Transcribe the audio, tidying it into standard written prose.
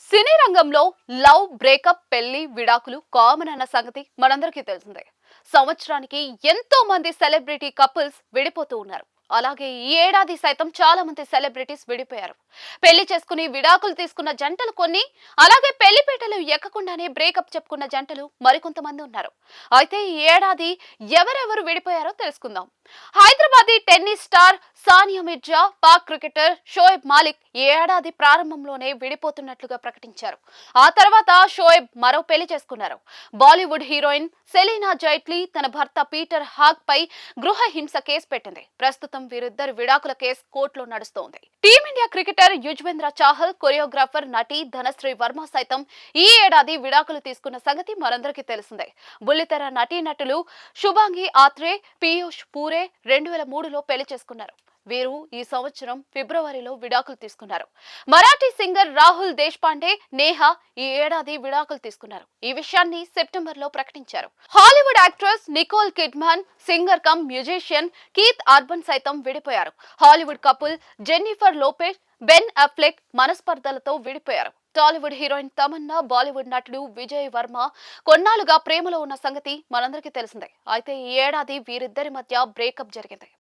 సినీ రంగంలో love breakup పెళ్లి విడాకులు కామన్ అన్న సంగతి మనందరికీ తెలిసిందే. సంవత్సరానికి ఎంతో మంది సెలబ్రిటీ కపుల్స్ విడిపోతూ ఉన్నారు. అలాగే ఈ ఏడాది సైతం చాలా మంది సెలబ్రిటీస్ విడిపోయారు. పెళ్లి చేసుకుని విడాకులు తీసుకున్న జంటలు కొన్ని, అలాగే పెళ్లిపీటలు ఎక్కకుండానే బ్రేకప్ చెప్పుకున్న జంటలు మరికొంతమంది ఉన్నారు. అయితే ఈ ఏడాది ఎవరెవరు విడిపోయారో తెలుసుకుందాం. Hyderabadi tennis star Sania Mirza, Pak cricketer Shoaib Malik ఈ ఏడాది ప్రారంభంలోనే విడిపోతున్నట్లుగా ప్రకటించారు. ఆ తర్వాత షోయబ్ మరో పెళ్లి చేసుకున్నారు. బాలీవుడ్ హీరోయిన్ సెలీనా జైట్లీ తన భర్త పీటర్ హాగ్ పై గృహ హింస కేసు పెట్టింది. ప్రస్తుతం వీరిద్దరి విడాకుల కేసు కోర్టులో నడుస్తోంది. Team India cricketer Yuzvendra Chahal, choreographer నటి ధనశ్రీ వర్మ సైతం ఈ ఏడాది విడాకులు తీసుకున్న సంగతి మనందరికీ తెలిసిందే. బుల్లితెర నటీనటులు శుభాంగి ఆత్రే, పీయూష్ పూరే 2003లో పెళ్లి చేసుకున్నారు. వీరు ఈ సంవత్సరం ఫిబ్రవరిలో విడాకులు తీసుకున్నారు. మరాఠీ సింగర్ రాహుల్ దేశ్పాండే, నేహా ఈ ఏడాది విడాకులు తీసుకున్నారు. ఈ విషయాన్ని సెప్టెంబర్లో ప్రకటించారు. Hollywood actress Nicole Kidman, singer cum musician Keith Urban సైతం విడిపోయారు. Hollywood couple Jennifer Lopez, Ben Affleck మనస్పర్ధలతో విడిపోయారు. టాలీవుడ్ హీరోయిన్ తమన్నా, బాలీవుడ్ నటుడు విజయ్ వర్మ కొన్నాళ్లుగా ప్రేమలో ఉన్న సంగతి మనందరికీ తెలిసిందే. అయితే ఈ ఏడాది వీరిద్దరి మధ్య బ్రేకప్ జరిగింది.